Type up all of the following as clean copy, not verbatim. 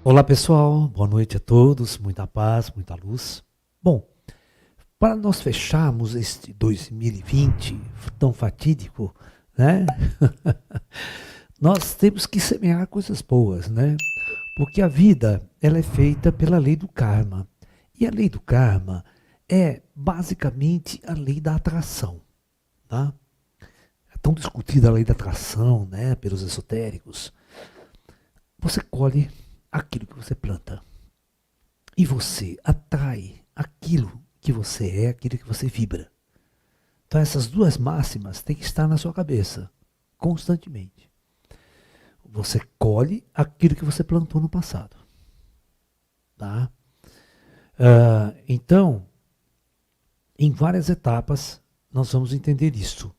Olá pessoal, boa noite a todos, muita paz, muita luz. Bom, para nós fecharmos este 2020 tão fatídico, né? Nós temos que semear coisas boas, né? Porque a vida, ela é feita pela lei do karma. E a lei do karma é basicamente a lei da atração, tá? É tão discutida a lei da atração, né, pelos esotéricos. Você colhe aquilo que você planta. E você atrai aquilo que você é, aquilo que você vibra. Então essas duas máximas têm que estar na sua cabeça, constantemente. Você colhe aquilo que você plantou no passado. Tá? Então, em várias etapas, nós vamos entender isso.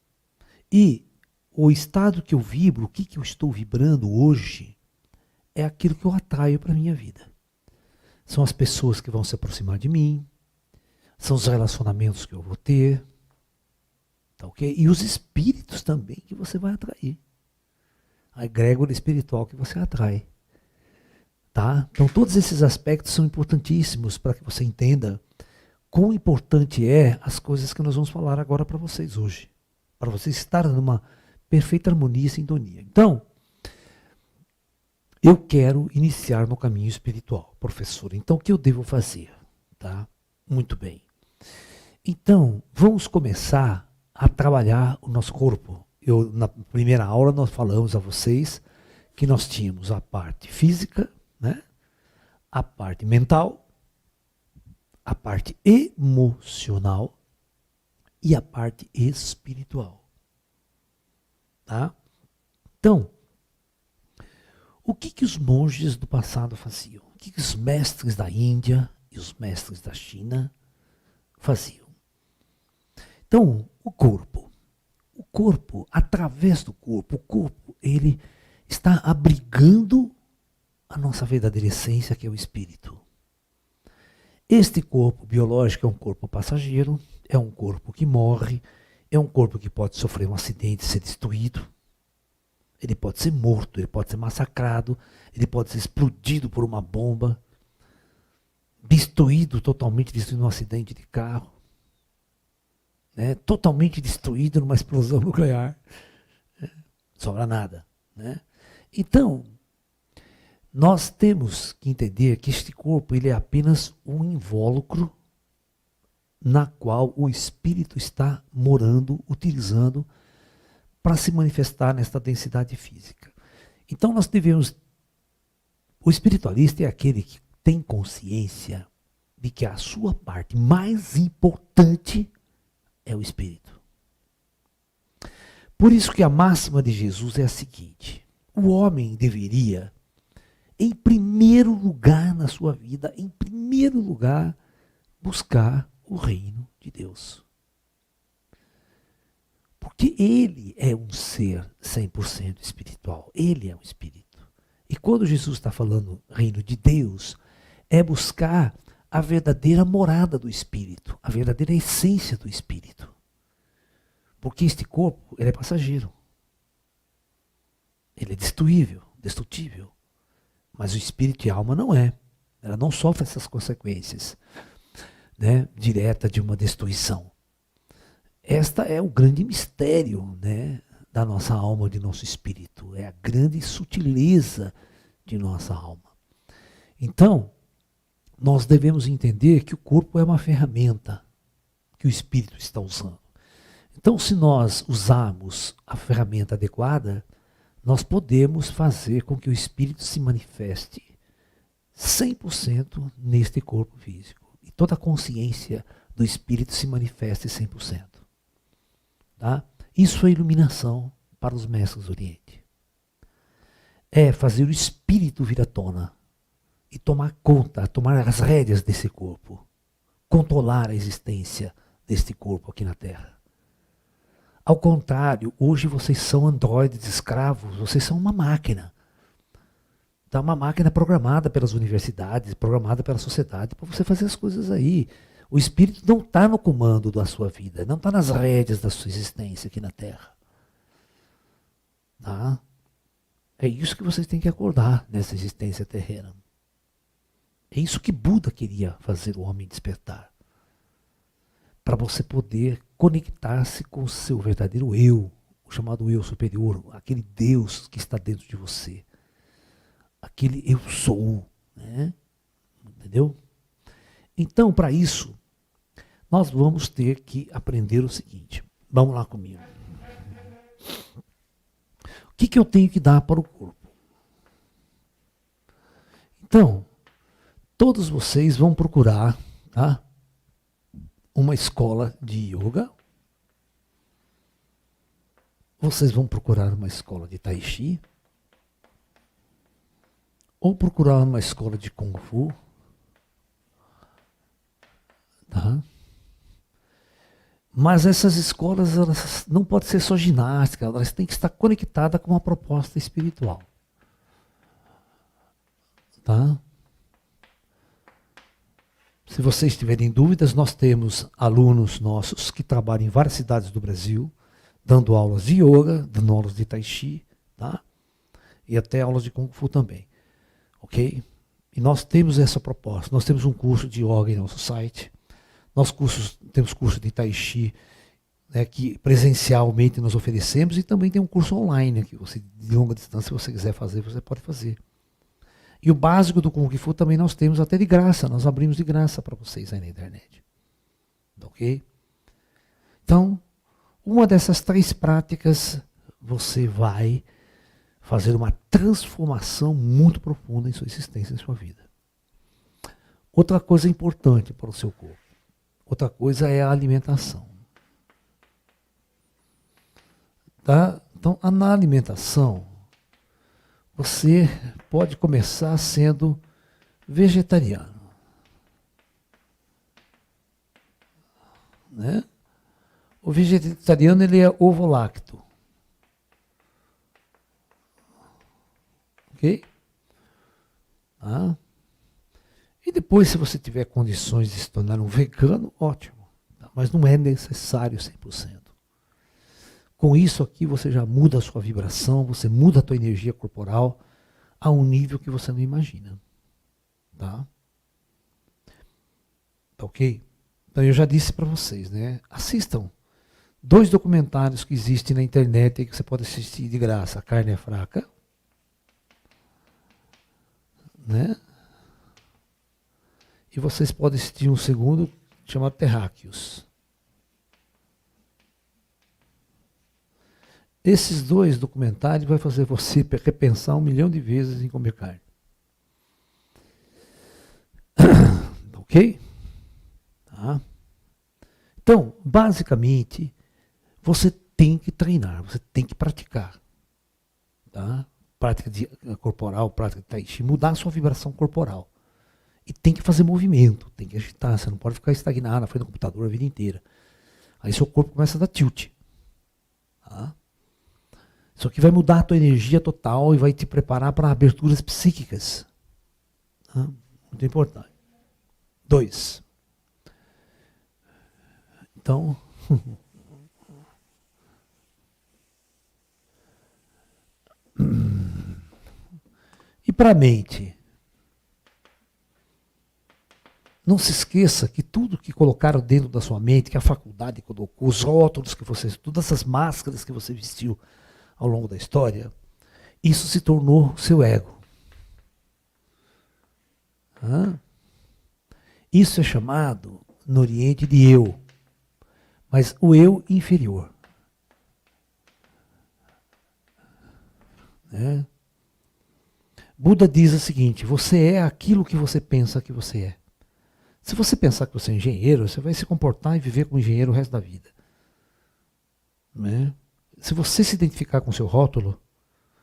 E o estado que eu vibro, o que eu estou vibrando hoje, é aquilo que eu atraio para a minha vida. São as pessoas que vão se aproximar de mim, são os relacionamentos que eu vou ter, tá ok? E os espíritos também que você vai atrair. A egrégora espiritual que você atrai. Tá? Então todos esses aspectos são importantíssimos para que você entenda quão importante é as coisas que nós vamos falar agora para vocês hoje. Para vocês estarem numa perfeita harmonia e sintonia. Então, eu quero iniciar no caminho espiritual, professor. Então, o que eu devo fazer? Tá? Muito bem. Então, vamos começar a trabalhar o nosso corpo. Na primeira aula, nós falamos a vocês que nós tínhamos a parte física, né? A parte mental, a parte emocional e a parte espiritual. Tá? Então, o que os monges do passado faziam? O que os mestres da Índia e os mestres da China faziam? Então, o corpo, através do corpo, o corpo, ele está abrigando a nossa verdadeira essência, que é o espírito. Este corpo biológico é um corpo passageiro, é um corpo que morre, é um corpo que pode sofrer um acidente e ser destruído. Ele pode ser morto, ele pode ser massacrado, ele pode ser explodido por uma bomba, totalmente destruído num acidente de carro, né? Totalmente destruído numa explosão nuclear. Não sobra nada. Né? Então, nós temos que entender que este corpo ele é apenas um invólucro na qual o espírito está morando, utilizando para se manifestar nesta densidade física. Então nós devemos... O espiritualista é aquele que tem consciência de que a sua parte mais importante é o espírito. Por isso que a máxima de Jesus é a seguinte: o homem deveria, em primeiro lugar na sua vida, em primeiro lugar, buscar o reino de Deus. Porque ele é um ser 100% espiritual. Ele é um espírito. E quando Jesus está falando reino de Deus, é buscar a verdadeira morada do espírito, a verdadeira essência do espírito. Porque este corpo, ele é passageiro. Ele é destrutível. Mas o espírito e a alma não é. Ela não sofre essas consequências, né, direta de uma destruição. Esta é o grande mistério, né, da nossa alma, de nosso espírito. É a grande sutileza de nossa alma. Então, nós devemos entender que o corpo é uma ferramenta que o espírito está usando. Então, se nós usarmos a ferramenta adequada, nós podemos fazer com que o espírito se manifeste 100% neste corpo físico. E toda a consciência do espírito se manifeste 100%. Tá? Isso é iluminação para os mestres do Oriente. É fazer o espírito vir à tona e tomar conta, tomar as rédeas desse corpo, controlar a existência deste corpo aqui na Terra. Ao contrário, hoje vocês são androides escravos, vocês são uma máquina. Tá? Uma máquina programada pelas universidades, programada pela sociedade para você fazer as coisas aí. O espírito não está no comando da sua vida, não está nas rédeas da sua existência aqui na Terra. Tá? É isso que vocês têm que acordar nessa existência terrena. É isso que Buda queria fazer o homem despertar. Para você poder conectar-se com o seu verdadeiro eu, o chamado eu superior, aquele Deus que está dentro de você. Aquele eu sou, né? Entendeu? Então, para isso, nós vamos ter que aprender o seguinte. Vamos lá comigo. O que eu tenho que dar para o corpo? Então, todos vocês vão procurar, tá? Uma escola de yoga. Vocês vão procurar uma escola de tai chi. Ou procurar uma escola de kung fu. Tá? Mas essas escolas, elas não podem ser só ginástica, elas têm que estar conectadas com uma proposta espiritual. Tá? Se vocês tiverem dúvidas, nós temos alunos nossos que trabalham em várias cidades do Brasil, dando aulas de yoga, dando aulas de tai chi, tá? E até aulas de kung fu também. Ok? E nós temos essa proposta. Nós temos um curso de yoga em nosso site. Nós temos curso de tai chi, né, que presencialmente nós oferecemos, e também tem um curso online, que você, de longa distância, se você quiser fazer, você pode fazer. E o básico do Kung Fu também nós temos até de graça, nós abrimos de graça para vocês aí na internet. Ok? Então, uma dessas 3 práticas, você vai fazer uma transformação muito profunda em sua existência, em sua vida. Outra coisa importante para o seu corpo. Outra coisa é a alimentação. Tá? Então, na alimentação, você pode começar sendo vegetariano. Né? O vegetariano, ele é ovo-lacto. Ok? Tá? E depois, se você tiver condições de se tornar um vegano, ótimo. Tá? Mas não é necessário 100%. Com isso aqui, você já muda a sua vibração, você muda a tua energia corporal a um nível que você não imagina. Tá? Tá ok? Então, eu já disse para vocês, né? Assistam 2 documentários que existem na internet e que você pode assistir de graça. A Carne é Fraca. Né? E vocês podem assistir um segundo chamado Terráqueos. Esses 2 documentários vão fazer você repensar 1 milhão de vezes em comer carne. Ok? Tá? Então, basicamente, você tem que treinar, você tem que praticar. Tá? Prática corporal, prática de tai chi, mudar a sua vibração corporal. E tem que fazer movimento, tem que agitar, você não pode ficar estagnado na frente do computador a vida inteira. Aí seu corpo começa a dar tilt. Tá? Isso aqui vai mudar a tua energia total e vai te preparar para aberturas psíquicas. Tá? Muito importante. 2. Então, e para a mente? Não se esqueça que tudo que colocaram dentro da sua mente, que a faculdade colocou, os rótulos que você, todas essas máscaras que você vestiu ao longo da história, isso se tornou seu ego. Isso é chamado no Oriente de eu, mas o eu inferior. Né? Buda diz o seguinte: você é aquilo que você pensa que você é. Se você pensar que você é engenheiro, você vai se comportar e viver como engenheiro o resto da vida. Né? Se você se identificar com o seu rótulo,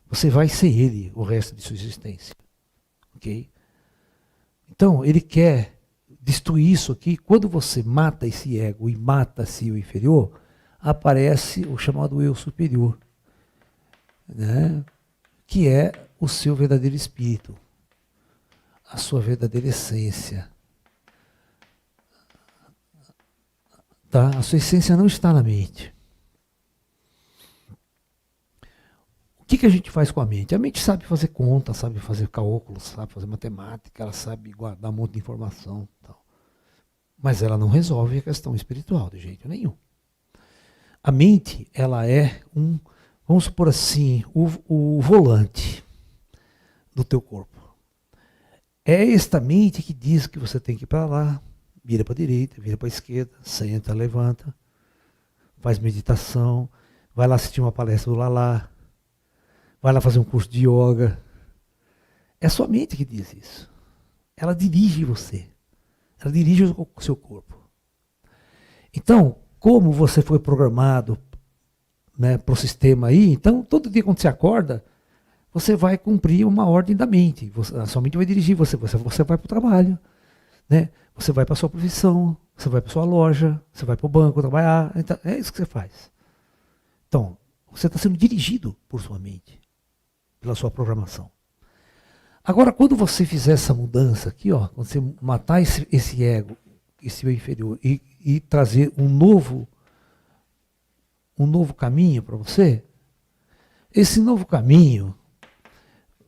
você vai ser ele o resto de sua existência. Ok? Então, ele quer destruir isso aqui. Quando você mata esse ego e mata-se o inferior, aparece o chamado eu superior, né? Que é o seu verdadeiro espírito, a sua verdadeira essência. Tá? A sua essência não está na mente. O que a gente faz com a mente? A mente sabe fazer conta, sabe fazer cálculos, sabe fazer matemática, ela sabe guardar um monte de informação. Tal. Mas ela não resolve a questão espiritual de jeito nenhum. A mente, ela é vamos supor assim, o volante do teu corpo. É esta mente que diz que você tem que ir para lá, vira para a direita, vira para a esquerda, senta, levanta, faz meditação, vai lá assistir uma palestra do Lalá, vai lá fazer um curso de yoga. É a sua mente que diz isso. Ela dirige você. Ela dirige o seu corpo. Então, como você foi programado, né, para o sistema aí, então todo dia quando você acorda, você vai cumprir uma ordem da mente. A sua mente vai dirigir você. Você vai para o trabalho, né? Você vai para a sua profissão, você vai para a sua loja, você vai para o banco trabalhar. Então, é isso que você faz. Então, você está sendo dirigido por sua mente, pela sua programação. Agora, quando você fizer essa mudança aqui, ó, quando você matar esse ego, esse eu inferior, e trazer um novo caminho para você, esse novo caminho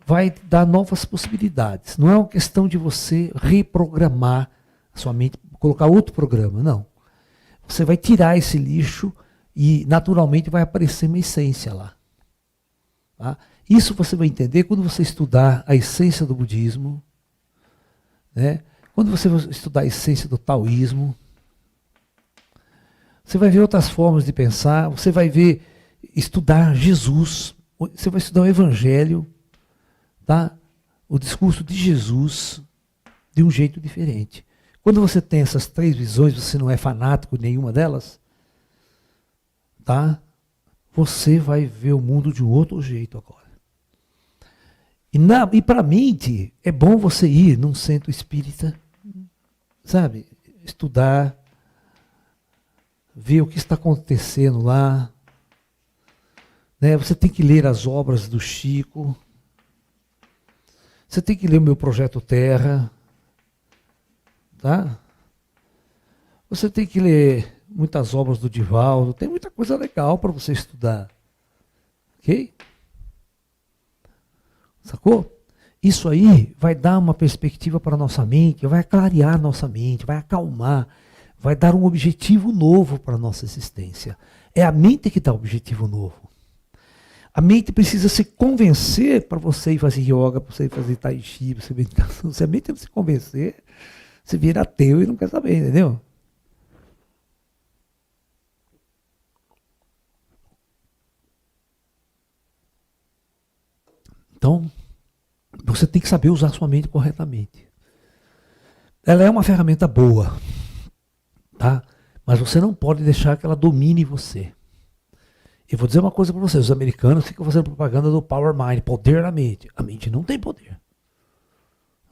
vai dar novas possibilidades. Não é uma questão de você reprogramar a sua mente, colocar outro programa, não. Você vai tirar esse lixo e naturalmente vai aparecer uma essência lá. Tá? Isso você vai entender quando você estudar a essência do budismo, né? Quando você estudar a essência do taoísmo, você vai ver outras formas de pensar, você vai estudar Jesus, você vai estudar o Evangelho, tá? O discurso de Jesus de um jeito diferente. Quando você tem essas três visões, você não é fanático de nenhuma delas, tá? Você vai ver o mundo de um outro jeito agora. E para a mente, é bom você ir num centro espírita, sabe? Estudar, ver o que está acontecendo lá. Né? Você tem que ler as obras do Chico. Você tem que ler o meu Projeto Terra. Tá? Você tem que ler muitas obras do Divaldo. Tem muita coisa legal para você estudar. Ok? Sacou? Isso aí vai dar uma perspectiva para a nossa mente, vai clarear nossa mente, vai acalmar, vai dar um objetivo novo para a nossa existência. É a mente que dá o objetivo novo. A mente precisa se convencer para você ir fazer yoga, para você ir fazer tai chi, para você meditação. Se a mente não se convencer, você vira ateu e não quer saber, entendeu? Então, você tem que saber usar sua mente corretamente. Ela é uma ferramenta boa, tá? Mas você não pode deixar que ela domine você. Eu vou dizer uma coisa para vocês, os americanos ficam fazendo propaganda do Power Mind, poder da mente. A mente não tem poder.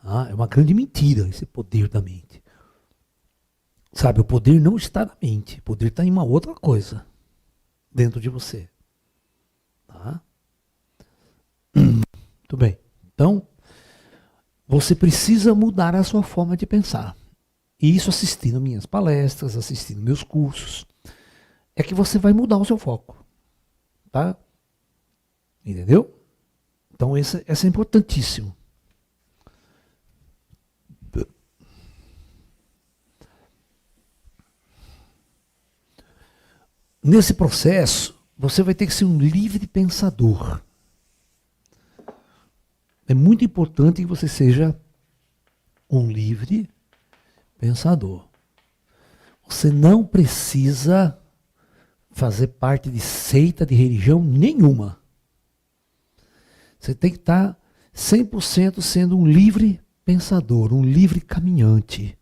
Ah, é uma grande mentira esse poder da mente. Sabe, o poder não está na mente, o poder está em uma outra coisa dentro de você. Tá? Muito bem. Então, você precisa mudar a sua forma de pensar. E isso assistindo minhas palestras, assistindo meus cursos, é que você vai mudar o seu foco. Tá? Entendeu? Então, esse é importantíssimo. Nesse processo, você vai ter que ser um livre pensador. É muito importante que você seja um livre pensador. Você não precisa fazer parte de seita, de religião nenhuma. Você tem que estar 100% sendo um livre pensador, um livre caminhante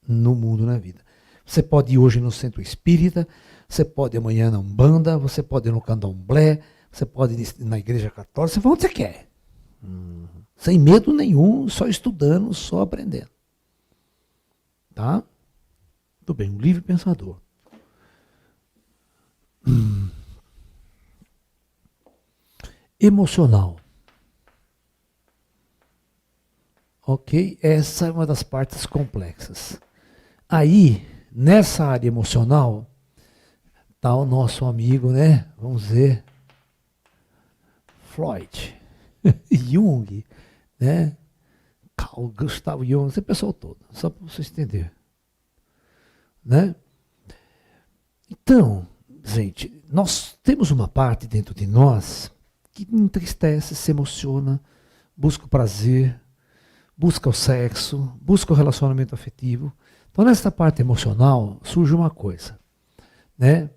no mundo, na vida. Você pode ir hoje no centro espírita, você pode ir amanhã na Umbanda, você pode ir no Candomblé, você pode ir na igreja católica, você vai onde você quer. Sem medo nenhum, só estudando, só aprendendo. Tá? Muito bem, um livre pensador. Emocional. Ok? Essa é uma das partes complexas. Aí, nessa área emocional, está o nosso amigo, né? Vamos dizer, Freud, Jung, né? Carl Gustav Jung, esse pessoal todo, só para vocês entenderem. Né? Então, gente, nós temos uma parte dentro de nós que entristece, se emociona, busca o prazer, busca o sexo, busca o relacionamento afetivo. Então, nessa parte emocional, surge uma coisa, né?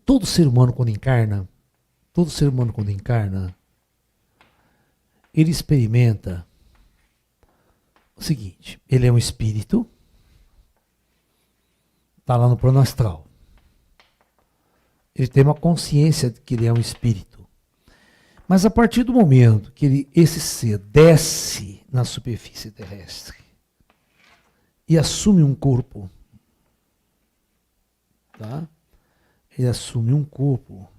Todo ser humano quando encarna, ele experimenta o seguinte, ele é um espírito, está lá no plano astral. Ele tem uma consciência de que ele é um espírito. Mas a partir do momento que esse ser desce na superfície terrestre e assume um corpo, tá? Ele assume um corpo,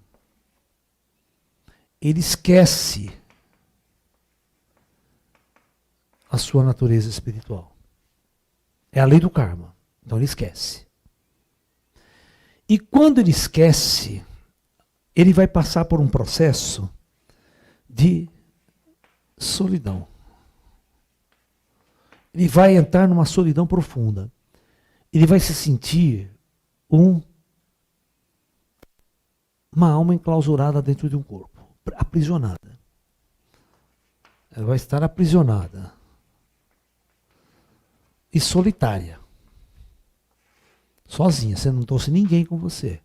ele esquece a sua natureza espiritual. É a lei do karma. Então ele esquece. E quando ele esquece, ele vai passar por um processo de solidão. Ele vai entrar numa solidão profunda. Ele vai se sentir uma alma enclausurada dentro de um corpo, aprisionada. Ela vai estar aprisionada e solitária. Sozinha, você não trouxe ninguém com você.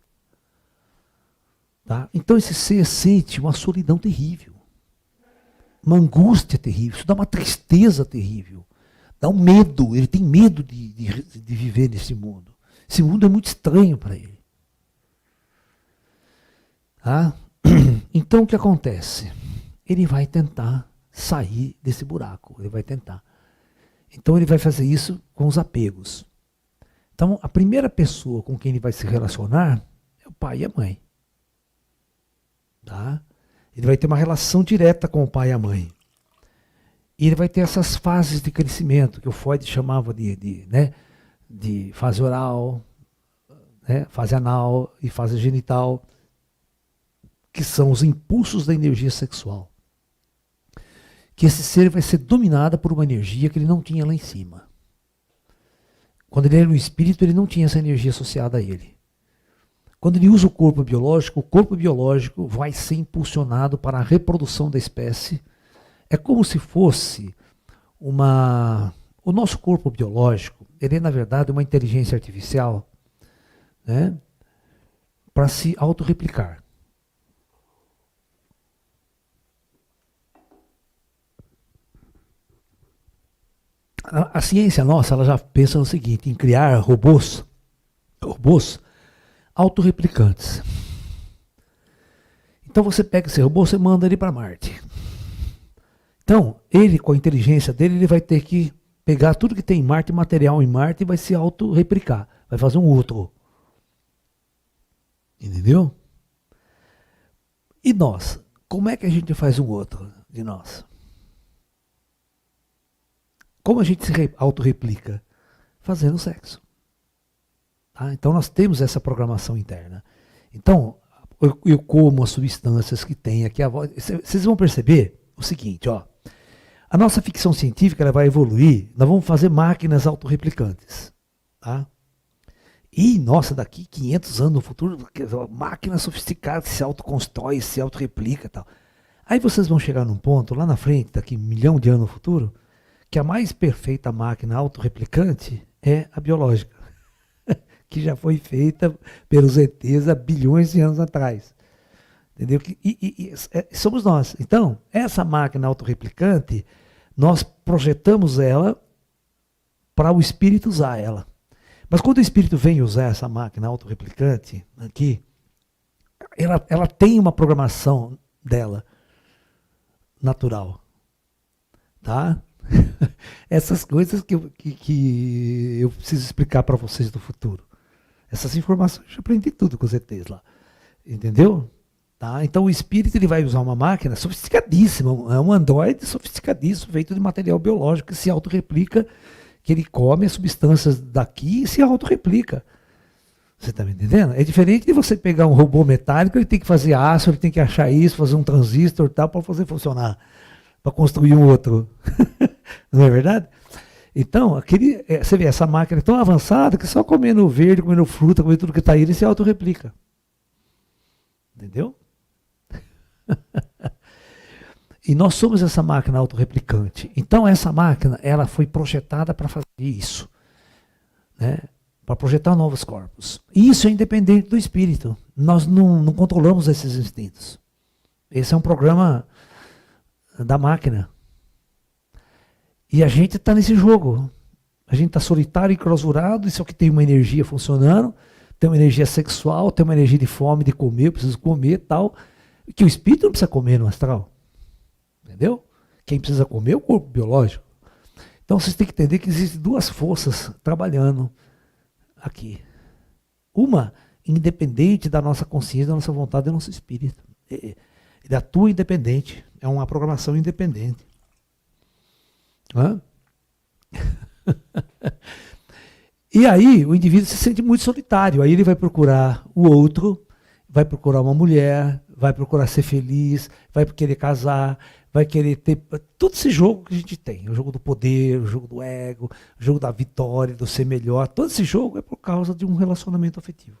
Tá? Então esse ser sente uma solidão terrível, uma angústia terrível, isso dá uma tristeza terrível, dá um medo, ele tem medo de viver nesse mundo. Esse mundo é muito estranho para ele. Tá? Então o que acontece? Ele vai tentar sair desse buraco, ele vai tentar. Então ele vai fazer isso com os apegos. Então a primeira pessoa com quem ele vai se relacionar é o pai e a mãe. Tá? Ele vai ter uma relação direta com o pai e a mãe. E ele vai ter essas fases de crescimento que o Freud chamava de fase oral, né, fase anal e fase genital, que são os impulsos da energia sexual. Que esse ser vai ser dominado por uma energia que ele não tinha lá em cima. Quando ele era um espírito, ele não tinha essa energia associada a ele. Quando ele usa o corpo biológico vai ser impulsionado para a reprodução da espécie. É como se fosse o nosso corpo biológico, ele é na verdade uma inteligência artificial, né, para se autorreplicar. A ciência nossa, ela já pensa no seguinte, em criar robôs autorreplicantes. Então você pega esse robô, você manda ele para Marte. Então, ele, com a inteligência dele, ele vai ter que pegar tudo que tem em Marte, material em Marte, e vai se autorreplicar. Vai fazer um outro. Entendeu? E nós? Como é que a gente faz um outro de nós? Como a gente se autorreplica? Fazendo sexo. Tá? Então nós temos essa programação interna. Então, eu como as substâncias que tem aqui a voz. Vocês vão perceber o seguinte, ó. A nossa ficção científica ela vai evoluir, nós vamos fazer máquinas autorreplicantes. Tá? E, nossa, daqui 500 anos no futuro, máquina sofisticada se autoconstrói, se autorreplica e tal. Aí vocês vão chegar num ponto, lá na frente, daqui 1 milhão de anos no futuro, que a mais perfeita máquina autorreplicante é a biológica, que já foi feita pelos ETs há bilhões de anos atrás. Entendeu? Somos nós. Então, essa máquina autorreplicante, nós projetamos ela para o espírito usar ela. Mas quando o espírito vem usar essa máquina autorreplicante aqui, ela tem uma programação dela natural. Tá? Essas coisas que eu preciso explicar para vocês do futuro. Essas informações eu já aprendi tudo com os ETs lá. Entendeu? Tá? Então o espírito ele vai usar uma máquina sofisticadíssima, é um androide sofisticadíssimo, feito de material biológico que se autorreplica, que ele come as substâncias daqui e se autorreplica. Você está me entendendo? É diferente de você pegar um robô metálico, ele tem que fazer aço, ele tem que achar isso, fazer um transistor e tal, para fazer funcionar, para construir um outro. Não é verdade? Então, você vê, essa máquina é tão avançada que só comendo verde, comendo fruta, comendo tudo que está aí, ele se autorreplica. Entendeu? E nós somos essa máquina autorreplicante. Então, essa máquina, ela foi projetada para fazer isso. Né? Para projetar novos corpos. E isso é independente do espírito. Nós não controlamos esses instintos. Esse é um programa da máquina. E a gente está nesse jogo. A gente está solitário, enclausurado, isso é o que tem uma energia funcionando, tem uma energia sexual, tem uma energia de fome, de comer, eu preciso comer e tal. Que o espírito não precisa comer no astral. Entendeu? Quem precisa comer é o corpo biológico. Então vocês têm que entender que existem duas forças trabalhando aqui. Uma, independente da nossa consciência, da nossa vontade, do nosso espírito. Ele atua independente. É uma programação independente. Hã? E aí o indivíduo se sente muito solitário. Aí ele vai procurar o outro, vai procurar uma mulher, vai procurar ser feliz, vai querer casar, vai querer ter todo esse jogo que a gente tem. O jogo do poder, o jogo do ego, o jogo da vitória, do ser melhor. Todo esse jogo é por causa de um relacionamento afetivo.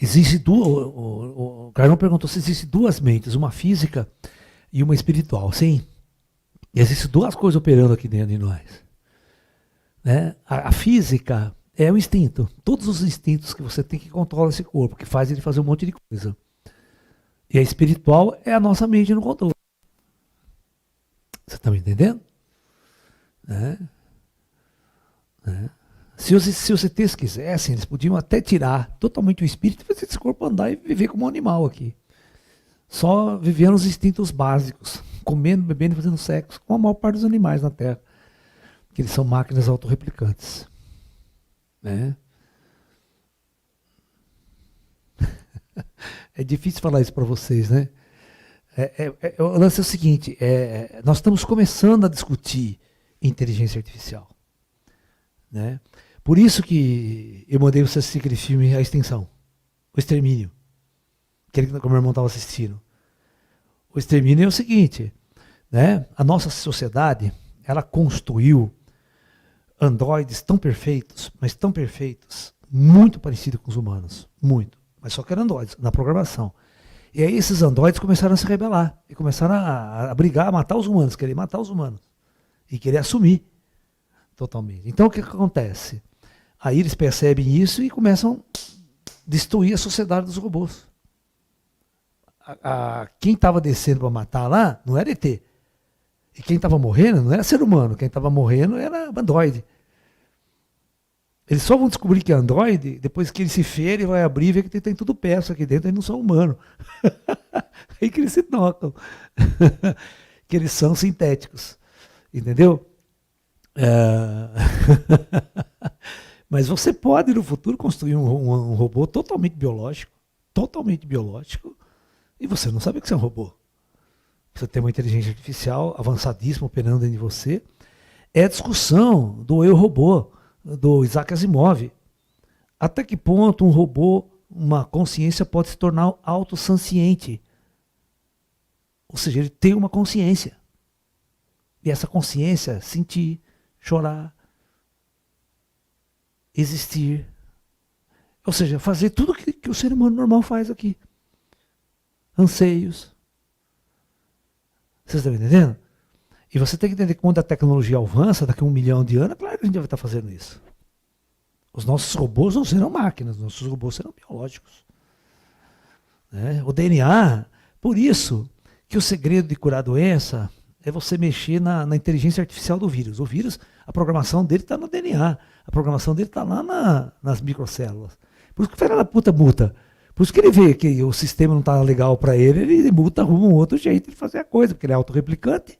Existe duas. O Carlão perguntou se existem duas mentes, uma física e uma espiritual. Sim. Existem duas coisas operando aqui dentro de nós. Né? A física é o instinto. Todos os instintos que você tem que controlar esse corpo, que faz ele fazer um monte de coisa. E a espiritual é a nossa mente no controle. Você está me entendendo? Né? Né? Se os ETs quisessem, eles podiam até tirar totalmente o espírito e fazer esse corpo andar e viver como um animal aqui. Só vivendo os instintos básicos, comendo, bebendo e fazendo sexo, como a maior parte dos animais na Terra. Porque eles são máquinas autorreplicantes. Né? É difícil falar isso para vocês, né? O lance é o seguinte, nós estamos começando a discutir inteligência artificial. Né? Por isso que eu mandei você assistir aquele filme A Extinção, O Extermínio, aquele que o meu irmão estava assistindo. O Extermínio é o seguinte, né? A nossa sociedade, ela construiu androides tão perfeitos, mas tão perfeitos, muito parecidos com os humanos, muito, mas só que eram androides, na programação. E aí esses androides começaram a se rebelar, e começaram a brigar, a matar os humanos, querer matar os humanos, e querer assumir totalmente. Então o que acontece? Aí eles percebem isso e começam a destruir a sociedade dos robôs. Quem estava descendo para matar lá não era ET. E quem estava morrendo não era ser humano, quem estava morrendo era androide. Eles só vão descobrir que é androide depois que ele se fere, vai abrir e ver que tem tudo peça aqui dentro, eles não são humanos. Aí que eles se tocam. Que eles são sintéticos. Entendeu? Mas você pode no futuro construir um robô totalmente biológico, e você não sabe que você é um robô. Você tem uma inteligência artificial avançadíssima operando dentro de você. É a discussão do eu robô, do Isaac Asimov. Até que ponto um robô, uma consciência pode se tornar autossanciente? Ou seja, ele tem uma consciência. E essa consciência, sentir, chorar, existir. Ou seja, fazer tudo que o ser humano normal faz aqui. Anseios. Vocês estão entendendo? E você tem que entender que quando a tecnologia avança, daqui a 1 milhão de anos, claro que a gente vai estar fazendo isso. Os nossos robôs não serão máquinas, os nossos robôs serão biológicos. Né? O DNA, por isso que o segredo de curar a doença é você mexer na inteligência artificial do vírus. O vírus, a programação dele está no DNA, a programação dele está lá nas microcélulas. Por isso que o filho da puta multa. Por isso que ele vê que o sistema não está legal para ele, ele multa, arruma um outro jeito de fazer a coisa, porque ele é autorreplicante,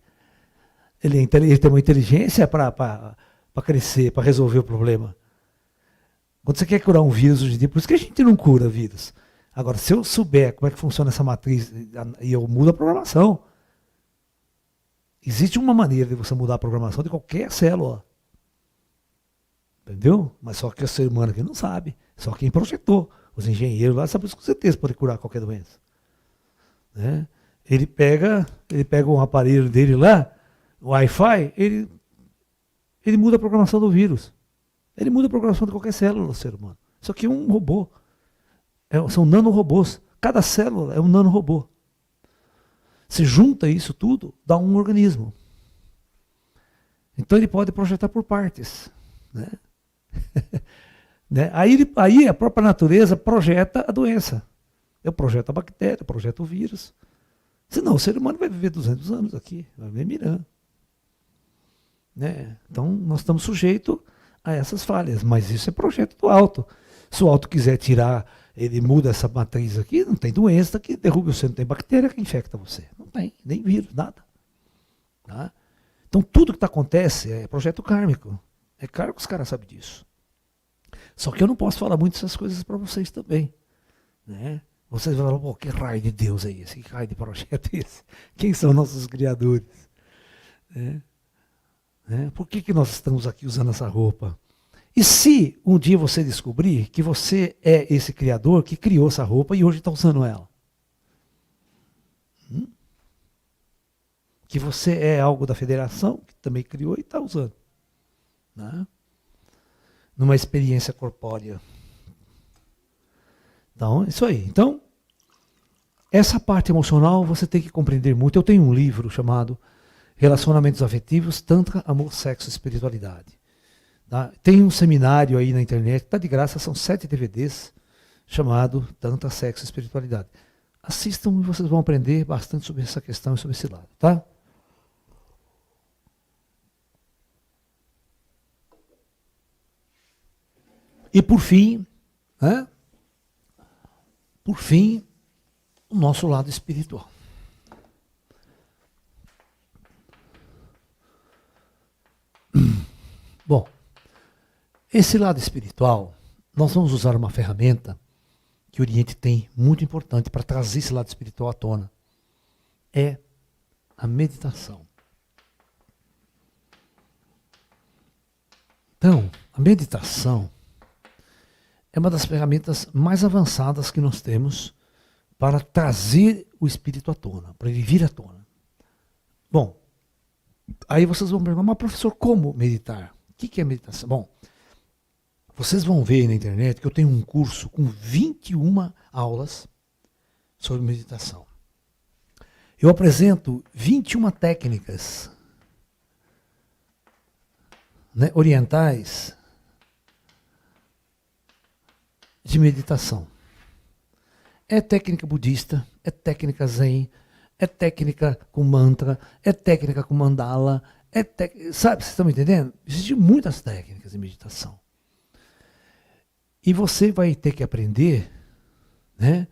ele tem uma inteligência para crescer, para resolver o problema. Quando você quer curar um vírus hoje em dia, por isso que a gente não cura vírus. Agora, se eu souber como é que funciona essa matriz, e eu mudo a programação. Existe uma maneira de você mudar a programação de qualquer célula. Entendeu? Mas só que o ser humano aqui não sabe. Só quem projetou. Os engenheiros lá sabem com certeza podem curar qualquer doença. Né? Ele pega um aparelho dele lá, o Wi-Fi, ele muda a programação do vírus. Ele muda a programação de qualquer célula do ser humano. Isso aqui é um robô. São nanorobôs. Cada célula é um nanorobô. Se junta isso tudo, dá um organismo. Então ele pode projetar por partes. Né? Né? Aí a própria natureza projeta a doença. Eu projeto a bactéria, eu projeto o vírus. Senão o ser humano vai viver 200 anos aqui, vai viver mirando. Né? Então nós estamos sujeitos a essas falhas, mas isso é projeto do alto. Se o alto quiser tirar, ele muda essa matriz aqui, não tem doença que derruba você, não tem bactéria que infecta você. Não tem, nem vírus, nada. Tá? Então tudo que acontece é projeto kármico. É claro que os caras sabem disso. Só que eu não posso falar muito dessas coisas para vocês também. Né? Vocês vão falar, pô, que raio de Deus é esse? Que raio de projeto é esse? Quem são nossos criadores? Né? Por que nós estamos aqui usando essa roupa? E se um dia você descobrir que você é esse criador que criou essa roupa e hoje está usando ela? Que você é algo da federação, que também criou e está usando. Né? Numa experiência corpórea. Então, isso aí. Então, essa parte emocional você tem que compreender muito. Eu tenho um livro chamado Relacionamentos Afetivos, Tantra, Amor, Sexo e Espiritualidade. Tá? Tem um seminário aí na internet, está de graça, são 7 DVDs, chamado Tantra, Sexo e Espiritualidade. Assistam e vocês vão aprender bastante sobre essa questão e sobre esse lado. Tá? E por fim, né? Por fim, o nosso lado espiritual. Bom, esse lado espiritual, nós vamos usar uma ferramenta que o Oriente tem muito importante para trazer esse lado espiritual à tona. É a meditação. Então, a meditação é uma das ferramentas mais avançadas que nós temos para trazer o espírito à tona, para ele vir à tona. Bom, aí vocês vão perguntar, mas professor, como meditar? O que é meditação? Bom, vocês vão ver na internet que eu tenho um curso com 21 aulas sobre meditação. Eu apresento 21 técnicas, né, orientais de meditação. É técnica budista, é técnica zen, é técnica com mantra, é técnica com mandala, sabe, vocês estão me entendendo? Existem muitas técnicas de meditação. E você vai ter que aprender, né,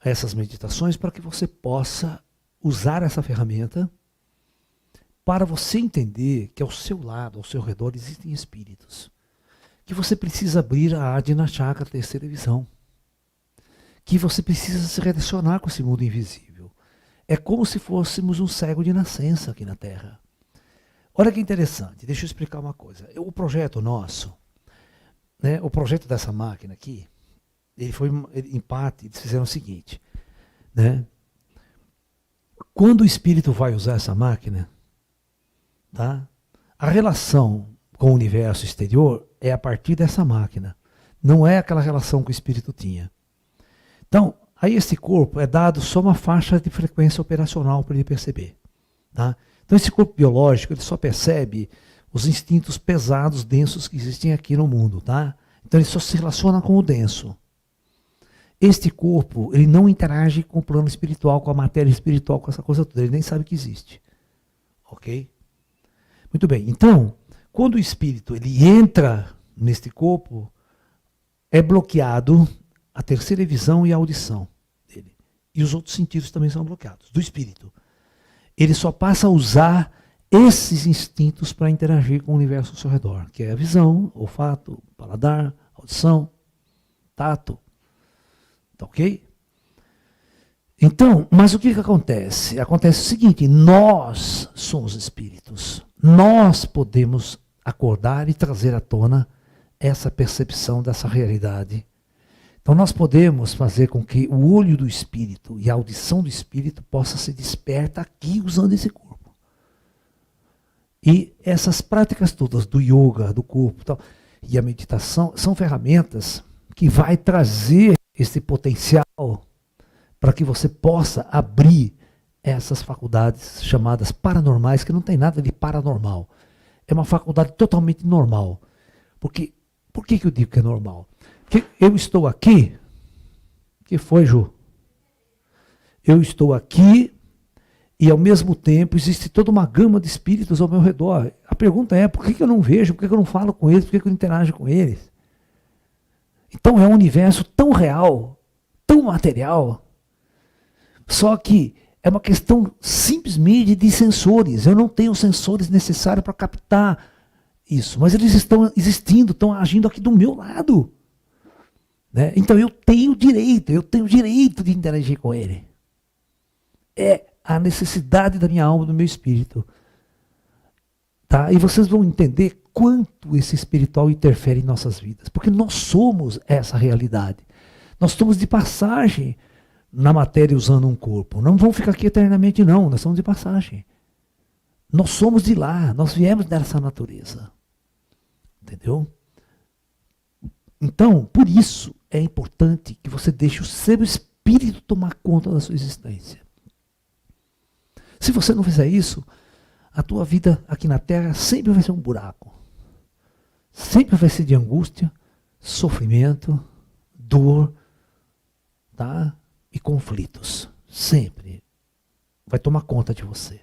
essas meditações para que você possa usar essa ferramenta para você entender que ao seu lado, ao seu redor, existem espíritos. Que você precisa abrir a Ajna Chakra, a terceira visão. Que você precisa se relacionar com esse mundo invisível. É como se fôssemos um cego de nascença aqui na Terra. Olha que interessante, deixa eu explicar uma coisa. O projeto nosso, né, o projeto dessa máquina aqui, em parte, eles fizeram o seguinte, né? Quando o espírito vai usar essa máquina, tá? A relação com o universo exterior é a partir dessa máquina. Não é aquela relação que o espírito tinha. Então, aí esse corpo é dado só uma faixa de frequência operacional para ele perceber. Tá? Então esse corpo biológico ele só percebe os instintos pesados, densos que existem aqui no mundo. Tá? Então ele só se relaciona com o denso. Este corpo ele não interage com o plano espiritual, com a matéria espiritual, com essa coisa toda. Ele nem sabe que existe. Ok? Muito bem. Então, quando o espírito ele entra neste corpo, é bloqueado a terceira visão e a audição dele. E os outros sentidos também são bloqueados, do espírito. Ele só passa a usar esses instintos para interagir com o universo ao seu redor, que é a visão, olfato, paladar, audição, tato. Tá ok? Então, mas o que acontece? Acontece o seguinte, nós somos espíritos. Nós podemos acordar e trazer à tona essa percepção dessa realidade. Então nós podemos fazer com que o olho do espírito e a audição do espírito possa se desperta aqui usando esse corpo. E essas práticas todas do yoga, do corpo tal, e a meditação são ferramentas que vai trazer esse potencial para que você possa abrir essas faculdades chamadas paranormais, que não tem nada de paranormal. É uma faculdade totalmente normal. Porque, por que eu digo que é normal? Porque eu estou aqui, que foi, Ju? Eu estou aqui e ao mesmo tempo existe toda uma gama de espíritos ao meu redor. A pergunta é, por que eu não vejo, por que eu não falo com eles, por que eu não interajo com eles? Então é um universo tão real, tão material, só que é uma questão simplesmente de sensores. Eu não tenho os sensores necessários para captar isso, mas eles estão existindo, estão agindo aqui do meu lado. Né? Então eu tenho direito de interagir com ele. É a necessidade da minha alma, do meu espírito. Tá? E vocês vão entender quanto esse espiritual interfere em nossas vidas. Porque nós somos essa realidade. Nós estamos de passagem na matéria usando um corpo. Não vamos ficar aqui eternamente, não. Nós somos de passagem. Nós somos de lá. Nós viemos dessa natureza. Entendeu? Então, por isso é importante que você deixe o seu espírito tomar conta da sua existência. Se você não fizer isso, a tua vida aqui na Terra sempre vai ser um buraco. Sempre vai ser de angústia, sofrimento, dor, tá? E conflitos. Sempre vai tomar conta de você.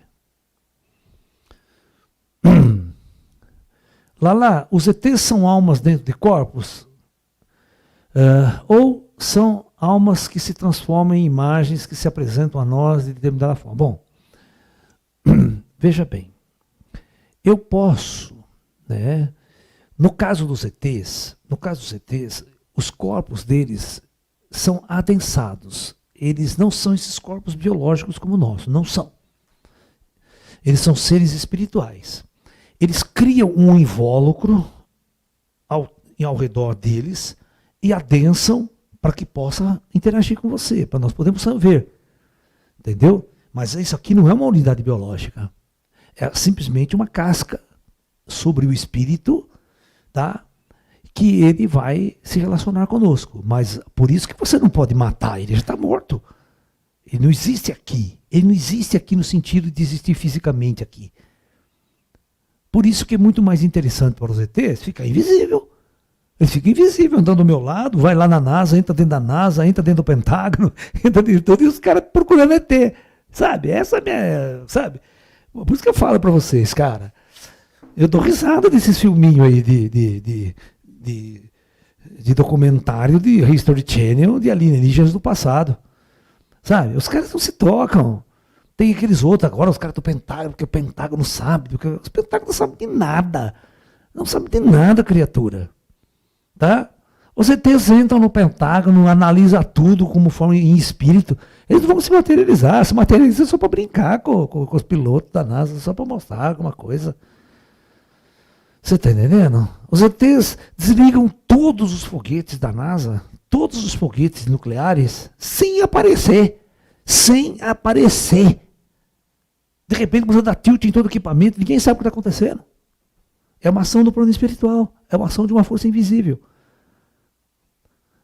Lá, os ETs são almas dentro de corpos? Ou são almas que se transformam em imagens que se apresentam a nós de determinada forma? Bom, veja bem, eu posso, né, no caso dos ETs, os corpos deles são adensados. Eles não são esses corpos biológicos como o nosso, não são. Eles são seres espirituais. Eles criam um invólucro ao redor deles e adensam para que possa interagir com você, para nós podermos ver. Entendeu? Mas isso aqui não é uma unidade biológica. É simplesmente uma casca sobre o espírito, tá? Que ele vai se relacionar conosco. Mas por isso que você não pode matar, ele já está morto. Ele não existe aqui. Ele não existe aqui no sentido de existir fisicamente aqui. Por isso que é muito mais interessante para os ETs ficar invisível. Ele fica invisível, andando do meu lado, vai lá na NASA, entra dentro da NASA, entra dentro do Pentágono, entra dentro de tudo, e os caras procurando ET. Sabe? Essa é a minha. Sabe? Por isso que eu falo para vocês, cara. Eu dou risada desses filminhos aí de documentário de History Channel de alienígenas do passado. Sabe? Os caras não se tocam. Tem aqueles outros agora, os caras do Pentágono, porque o Pentágono sabe, porque os Pentágono não sabem de nada. Não sabem de nada, criatura. Tá? Os ETs entram no Pentágono, analisa tudo como forma em espírito. Eles não vão se materializam só para brincar com os pilotos da NASA, só para mostrar alguma coisa. Você está entendendo? Os ETs desligam todos os foguetes da NASA, todos os foguetes nucleares, sem aparecer. Sem aparecer. De repente começa a dar tilt em todo o equipamento, ninguém sabe o que está acontecendo. É uma ação do plano espiritual, é uma ação de uma força invisível.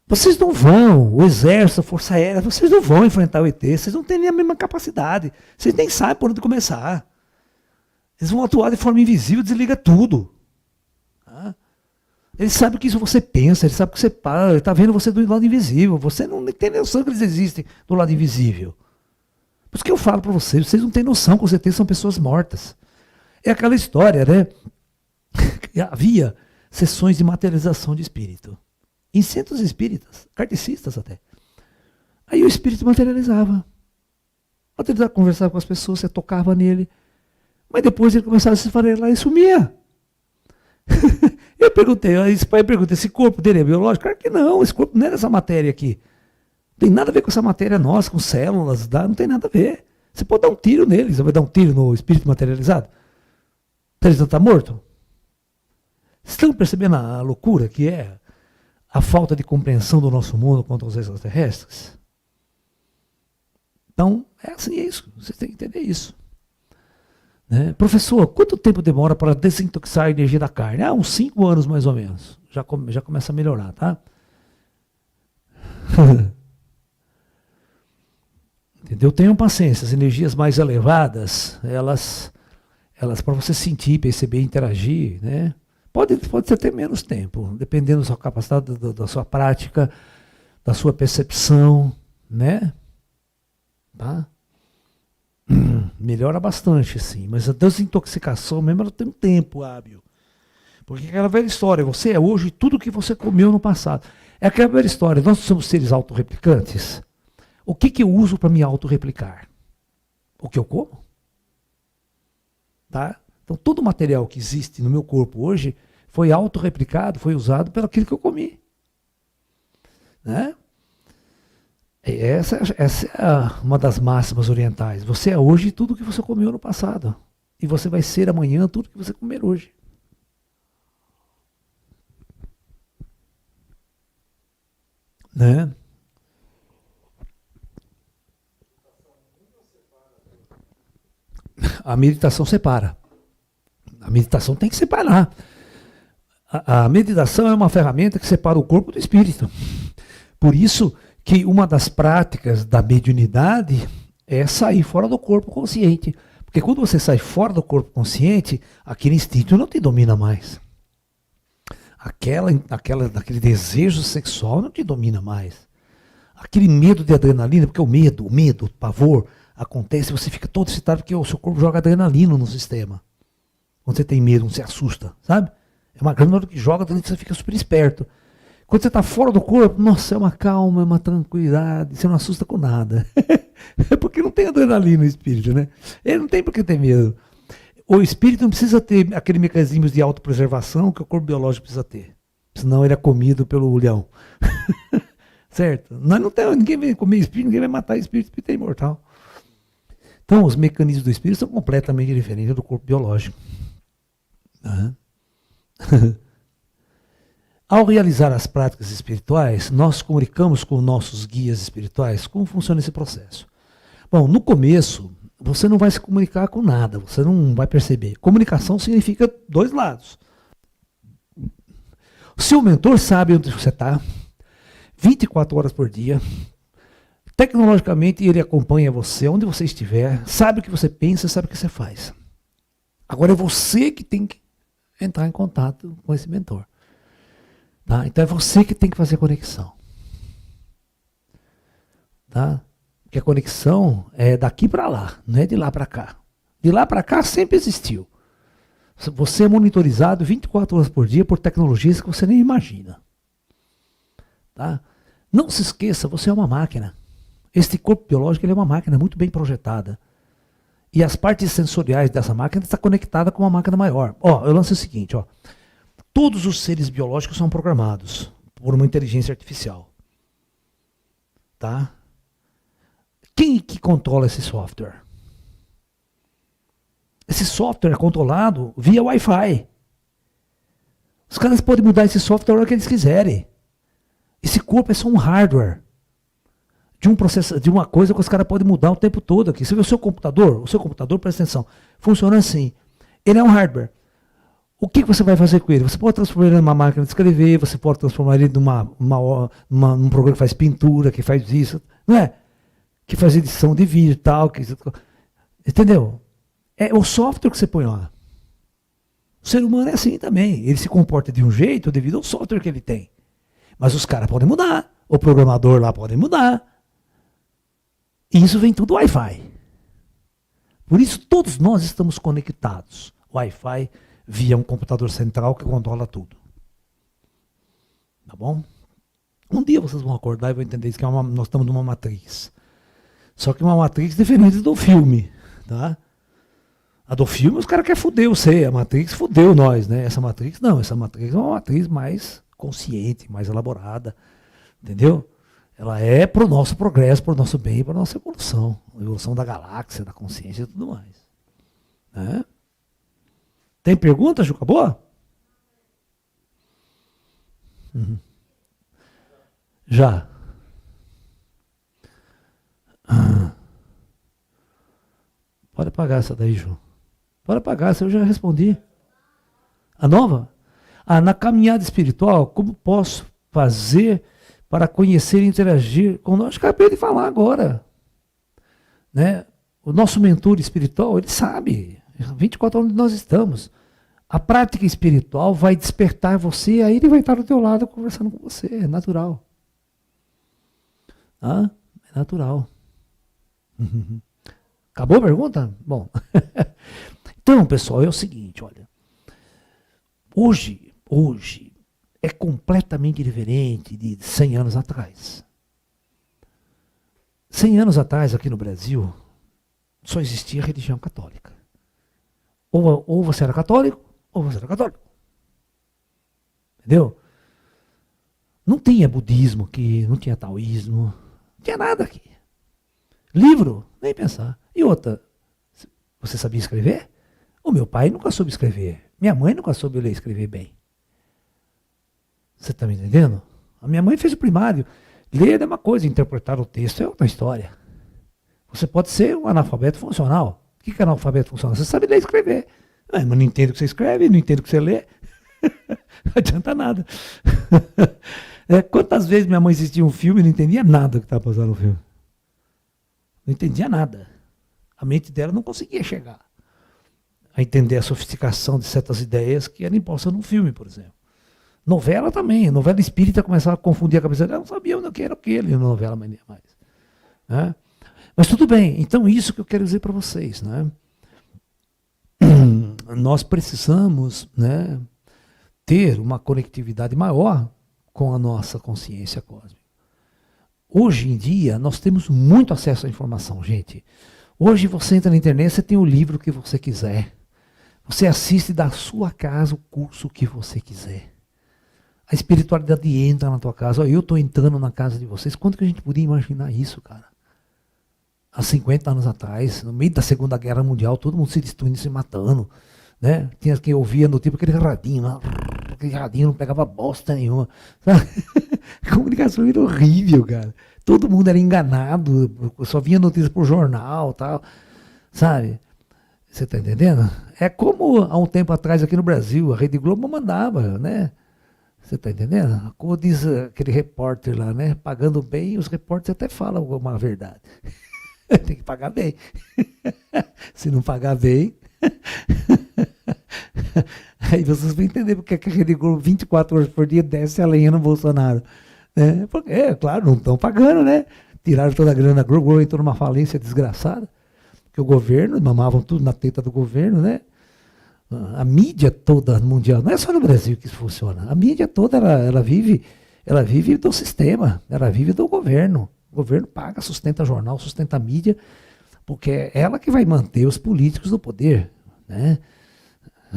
Vocês não vão, o exército, a força aérea, vocês não vão enfrentar o ET, vocês não têm nem a mesma capacidade, vocês nem sabem por onde começar. Eles vão atuar de forma invisível, desliga tudo. Tá? Eles sabem que isso você pensa, eles sabem que você para, ele está vendo você do lado invisível, você não tem noção que eles existem do lado invisível. Por isso que eu falo para vocês, vocês não têm noção que os ETs são pessoas mortas. É aquela história, né? Havia sessões de materialização de espírito. Em centros espíritas, kardecistas até. Aí o espírito materializava. Conversava com as pessoas, você tocava nele. Mas depois ele começava a se esfarelar e sumia. Eu perguntei, esse corpo dele é biológico? Claro que não, esse corpo não é dessa matéria aqui. tem nada a ver com essa matéria nossa, com células, não tem nada a ver. Você pode dar um tiro neles, você vai dar um tiro no espírito materializado? Ele não está morto? Vocês estão percebendo a loucura que é a falta de compreensão do nosso mundo contra os extraterrestres? Então, é assim, é isso. Vocês têm que entender isso. Né? Professor, quanto tempo demora para desintoxicar a energia da carne? Uns 5 anos mais ou menos. Já começa a melhorar, tá? Entendeu? Tenham paciência. As energias mais elevadas, elas para você sentir, perceber, interagir, né? Pode ser até menos tempo, dependendo da sua capacidade, da sua prática, da sua percepção, né? Tá? Melhora bastante, sim. Mas a desintoxicação mesmo, ela tem um tempo hábil. Porque é aquela velha história, você é hoje tudo que você comeu no passado. É aquela velha história, nós somos seres autorreplicantes. O que eu uso para me autorreplicar? O que eu como? Tá? Então todo o material que existe no meu corpo hoje foi autorreplicado, foi usado pelo aquilo que eu comi. Né? Essa é uma das máximas orientais. Você é hoje tudo que você comeu no passado. E você vai ser amanhã tudo que você comer hoje. Né? A meditação separa. A meditação tem que separar. A meditação é uma ferramenta que separa o corpo do espírito. Por isso que uma das práticas da mediunidade é sair fora do corpo consciente. Porque quando você sai fora do corpo consciente, aquele instinto não te domina mais. Aquele desejo sexual não te domina mais. Aquele medo de adrenalina, porque o medo, o pavor, acontece, você fica todo excitado porque o seu corpo joga adrenalina no sistema. Quando você tem medo, você assusta, sabe? É uma grande hora que joga, você fica super esperto. Quando você está fora do corpo, nossa, é uma calma, é uma tranquilidade, você não assusta com nada. É porque não tem adrenalina no espírito, né? Ele não tem por que ter medo. O espírito não precisa ter aqueles mecanismos de autopreservação que o corpo biológico precisa ter. Senão ele é comido pelo leão. Certo? Ninguém vai comer espírito, ninguém vai matar espírito, espírito é imortal. Então, os mecanismos do espírito são completamente diferentes do corpo biológico. Uhum. Ao realizar as práticas espirituais, nós comunicamos com nossos guias espirituais como funciona esse processo. Bom, no começo, você não vai se comunicar com nada, você não vai perceber. Comunicação significa 2 lados. O seu mentor sabe onde você está, 24 horas por dia. Tecnologicamente, ele acompanha você, onde você estiver, sabe o que você pensa, sabe o que você faz. Agora é você que tem que entrar em contato com esse mentor. Tá? Então é você que tem que fazer a conexão. Tá? Porque a conexão é daqui para lá, não é de lá para cá. De lá para cá sempre existiu. Você é monitorizado 24 horas por dia por tecnologias que você nem imagina. Tá? Não se esqueça, você é uma máquina. Este corpo biológico ele é uma máquina muito bem projetada. E as partes sensoriais dessa máquina estão conectadas com uma máquina maior. Eu lanço o seguinte, todos os seres biológicos são programados por uma inteligência artificial. Tá? Quem que controla esse software? Esse software é controlado via Wi-Fi. Os caras podem mudar esse software a hora que eles quiserem. Esse corpo é só um hardware de um processo, de uma coisa que os caras podem mudar o tempo todo aqui. Você vê o seu computador, presta atenção, funciona assim. Ele é um hardware. O que você vai fazer com ele? Você pode transformar ele numa máquina de escrever, você pode transformar ele num programa que faz pintura, que faz isso, não é? Que faz edição de vídeo e tal. Entendeu? É o software que você põe lá. O ser humano é assim também. Ele se comporta de um jeito devido ao software que ele tem. Mas os caras podem mudar. O programador lá pode mudar. E isso vem tudo Wi-Fi. Por isso todos nós estamos conectados. Wi-Fi via um computador central que controla tudo. Tá bom? Um dia vocês vão acordar e vão entender isso, que nós estamos numa matriz. Só que uma matriz diferente do filme. Tá? A do filme os caras querem foder você. A Matrix fudeu nós, né? Essa Matrix não. Essa Matrix é uma matriz mais consciente, mais elaborada. Entendeu? Ela é para o nosso progresso, para o nosso bem, para a nossa evolução. A evolução da galáxia, da consciência e tudo mais. Né? Tem pergunta, Ju? Acabou? Uhum. Já. Pode apagar essa daí, Ju. Pode apagar, essa eu já respondi. A nova? Na caminhada espiritual, como posso fazer para conhecer e interagir com nós? Acabei de falar agora. Né? O nosso mentor espiritual, ele sabe 24 horas onde nós estamos. A prática espiritual vai despertar você, aí ele vai estar do teu lado conversando com você. É natural. É natural. Acabou a pergunta? Bom. Então, pessoal, é o seguinte, olha. Hoje é completamente diferente de 100 anos atrás. 100 anos atrás, aqui no Brasil, só existia religião católica. Ou você era católico, ou você era católico. Entendeu? Não tinha budismo aqui, não tinha taoísmo, não tinha nada aqui. Livro, nem pensar. E outra, você sabia escrever? O meu pai nunca soube escrever. Minha mãe nunca soube ler e escrever bem. Você está me entendendo? A minha mãe fez o primário. Ler é uma coisa, interpretar o texto é outra história. Você pode ser um analfabeto funcional. O que é analfabeto funcional? Você sabe ler e escrever. Mas não entende o que você escreve, não entende o que você lê. Não adianta nada. Quantas vezes minha mãe assistia um filme e não entendia nada do que estava passando no filme? Não entendia nada. A mente dela não conseguia chegar a entender a sofisticação de certas ideias que eram impostas num filme, por exemplo. Novela também. Novela espírita começava a confundir a cabeça dela. Não sabia o que era aquele novela mais. Né? Mas tudo bem. Então isso que eu quero dizer para vocês. Né? Nós precisamos, né, ter uma conectividade maior com a nossa consciência cósmica. Hoje em dia, nós temos muito acesso à informação, gente. Hoje você entra na internet, você tem o livro que você quiser. Você assiste da sua casa o curso que você quiser. A espiritualidade entra na tua casa. Eu estou entrando na casa de vocês. Quando que a gente podia imaginar isso, cara? Há 50 anos atrás, no meio da Segunda Guerra Mundial, todo mundo se destruindo, se matando. Né? Tinha quem ouvia no tipo aquele radinho, aquele radinho não pegava bosta nenhuma. Sabe? A comunicação era horrível, cara. Todo mundo era enganado, só vinha notícias por jornal, tal, sabe? Você está entendendo? É como há um tempo atrás aqui no Brasil, a Rede Globo mandava, né? Você está entendendo? Como diz aquele repórter lá, né? Pagando bem, os repórteres até falam uma verdade. Tem que pagar bem. Se não pagar bem... Aí vocês vão entender porque a Rede Globo 24 horas por dia desce a lenha no Bolsonaro. Né? Porque, claro, não estão pagando, né? Tiraram toda a grana da Globo, entrou numa falência desgraçada. Porque o governo, mamavam tudo na teta do governo, né? A mídia toda mundial, não é só no Brasil que isso funciona. A mídia toda, ela vive do sistema, ela vive do governo. O governo paga, sustenta jornal, sustenta a mídia, porque é ela que vai manter os políticos no poder, né?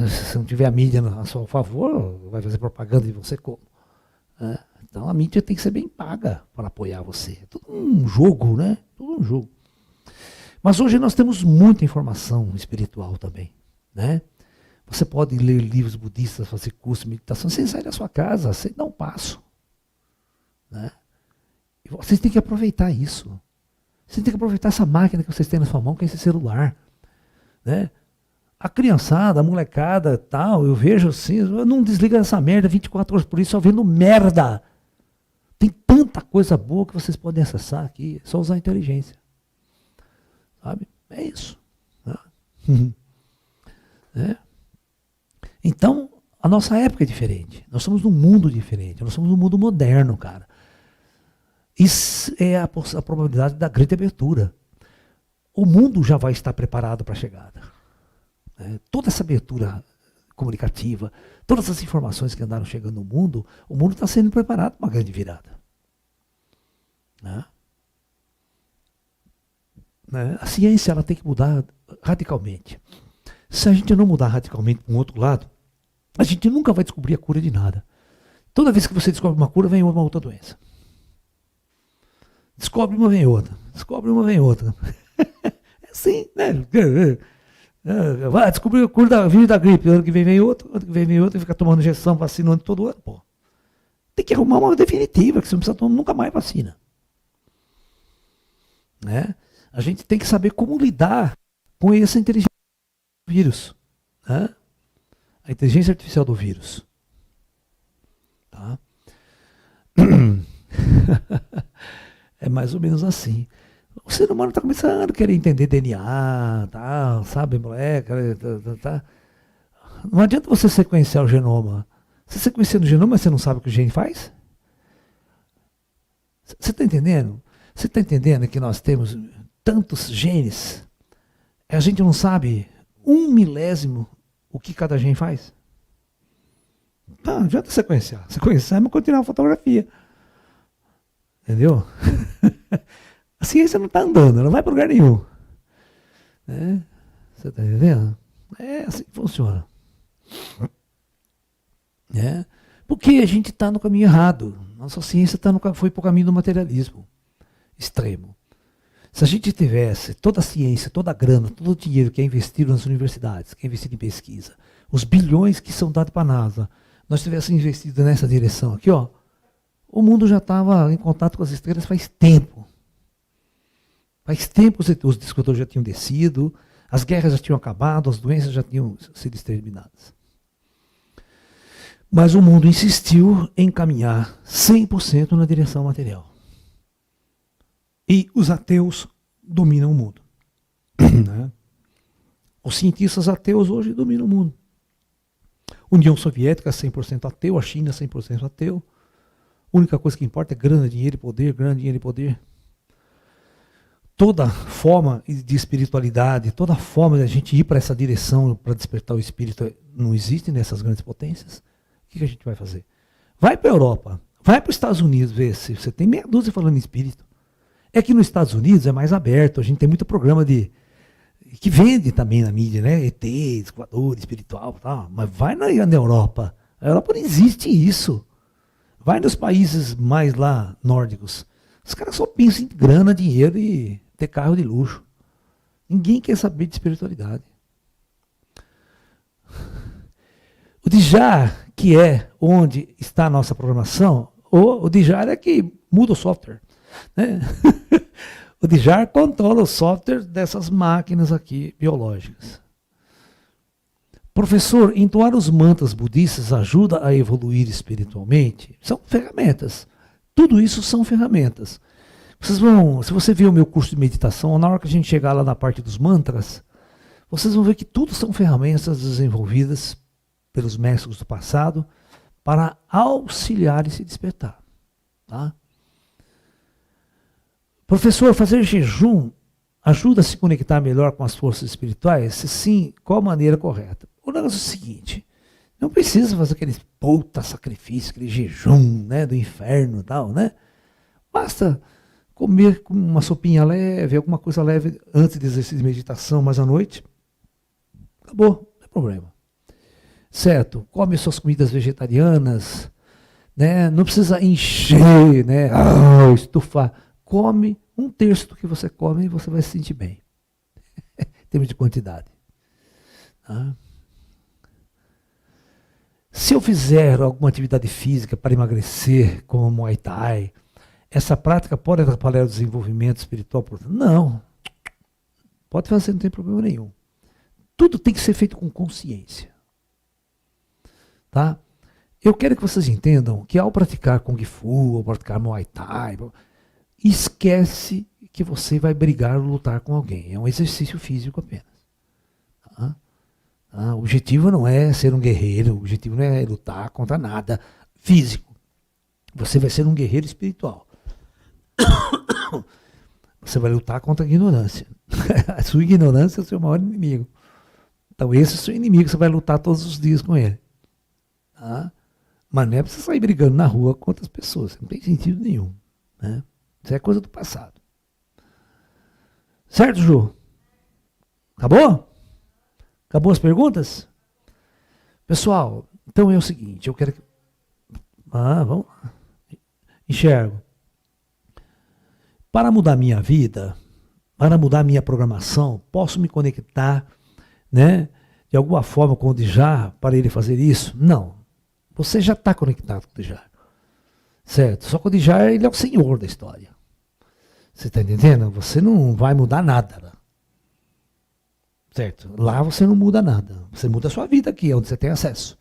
Se não tiver a mídia a seu favor, vai fazer propaganda de você como? Né? Então a mídia tem que ser bem paga para apoiar você. É tudo um jogo, né? Tudo um jogo. Mas hoje nós temos muita informação espiritual também, né? Você pode ler livros budistas, fazer curso de meditação, sem sair da sua casa, sem dar um passo. Né? E vocês têm que aproveitar isso. Vocês têm que aproveitar essa máquina que vocês têm na sua mão, que é esse celular. Né? A criançada, a molecada, tal, eu vejo assim, eu não desliga essa merda 24 horas por isso, só vendo merda. Tem tanta coisa boa que vocês podem acessar aqui, é só usar a inteligência. Sabe? É isso. Né? Então, a nossa época é diferente. Nós estamos num mundo diferente. Nós estamos num mundo moderno, cara. Isso é a probabilidade da grande abertura. O mundo já vai estar preparado para a chegada. Né? Toda essa abertura comunicativa, todas as informações que andaram chegando no mundo, o mundo está sendo preparado para uma grande virada. Né? A ciência ela tem que mudar radicalmente. Se a gente não mudar radicalmente para um outro lado, a gente nunca vai descobrir a cura de nada. Toda vez que você descobre uma cura, vem uma outra doença. Descobre uma, vem outra. Descobre uma, vem outra. É assim, né? Vai descobrir a cura da vírus da gripe. Ano que vem outro, ano que vem outro, e fica tomando injeção, vacinando todo ano. Pô. Tem que arrumar uma definitiva, que você não precisa tomar nunca mais vacina. Né? A gente tem que saber como lidar com essa inteligência do vírus. Né? A inteligência artificial do vírus. Tá? É mais ou menos assim. O ser humano está começando a querer entender DNA, tá, sabe, moleque? Tá. Não adianta você sequenciar o genoma. Você sequenciando o genoma, você não sabe o que o gene faz? Você está entendendo? Você está entendendo que nós temos tantos genes, a gente não sabe 1/1000 o que cada gene faz? Não adianta sequenciar. Sequenciar é uma continuar a fotografia. Entendeu? A ciência não está andando, ela não vai para lugar nenhum. Né? Você está entendendo? É assim que funciona. Né? Porque a gente está no caminho errado. Nossa ciência foi para o caminho do materialismo extremo. Se a gente tivesse toda a ciência, toda a grana, todo o dinheiro que é investido nas universidades, que é investido em pesquisa, os bilhões que são dados para a NASA, nós tivéssemos investido nessa direção aqui, ó, o mundo já estava em contato com as estrelas faz tempo. Faz tempo os discutores já tinham descido, as guerras já tinham acabado, as doenças já tinham sido exterminadas. Mas o mundo insistiu em caminhar 100% na direção material. E os ateus dominam o mundo. Né? Os cientistas ateus hoje dominam o mundo. União Soviética 100% ateu, a China 100% ateu. A única coisa que importa é grana, dinheiro e poder, grana, dinheiro e poder. Toda forma de espiritualidade, toda forma de a gente ir para essa direção, para despertar o espírito, não existe nessas grandes potências. O que a gente vai fazer? Vai para a Europa, vai para os Estados Unidos, ver se você tem meia dúzia falando em espírito. É que nos Estados Unidos é mais aberto, a gente tem muito programa que vende também na mídia, né? ET, esquador, espiritual, tal. Mas vai na Europa. A Europa não existe isso. Vai nos países mais lá nórdicos. Os caras só pensam em grana, dinheiro e ter carro de luxo. Ninguém quer saber de espiritualidade. O Djar, que é onde está a nossa programação, o Djar é que muda o software. Né? O Djar controla o software dessas máquinas aqui biológicas. Professor, entoar os mantras budistas ajuda a evoluir espiritualmente? São ferramentas. Tudo isso são ferramentas. Vocês vão, se você ver o meu curso de meditação, na hora que a gente chegar lá na parte dos mantras, vocês vão ver que tudo são ferramentas desenvolvidas pelos mestres do passado para auxiliar e se despertar. Tá? Professor, fazer jejum ajuda a se conectar melhor com as forças espirituais? Se sim, qual a maneira correta? O negócio é o seguinte, não precisa fazer aquele puta sacrifício, aquele jejum, né, do inferno e tal, né? Basta comer uma sopinha leve, alguma coisa leve antes do exercício de meditação, mas à noite, acabou, não tem problema. Certo? Come suas comidas vegetarianas, né? Não precisa encher, né? Estufar. Come 1/3 do que você come e você vai se sentir bem. Em termos de quantidade. Tá? Se eu fizer alguma atividade física para emagrecer, como Muay Thai, essa prática pode atrapalhar o desenvolvimento espiritual? Não. Pode fazer, não tem problema nenhum. Tudo tem que ser feito com consciência. Tá? Eu quero que vocês entendam que ao praticar Kung Fu, ao praticar Muay Thai, esquece que você vai brigar ou lutar com alguém. É um exercício físico apenas. Tá? O objetivo não é ser um guerreiro, o objetivo não é lutar contra nada físico. Você vai ser um guerreiro espiritual. Você vai lutar contra a ignorância. A sua ignorância é o seu maior inimigo. Então esse é o seu inimigo, você vai lutar todos os dias com ele. Tá? Mas não é para você sair brigando na rua com outras pessoas. Não tem sentido nenhum. Né? Isso é coisa do passado. Certo, Ju? Acabou? Acabou as perguntas? Pessoal, então é o seguinte, eu quero que... vamos lá. Enxergo. para mudar minha vida, para mudar minha programação, posso me conectar, né, de alguma forma com o Djar para ele fazer isso? Não. Você já está conectado com o Djar. Certo? Só que o Djar, ele é o senhor da história. Você está entendendo? Você não vai mudar nada. Né? Certo? Lá você não muda nada. Você muda a sua vida aqui, onde você tem acesso.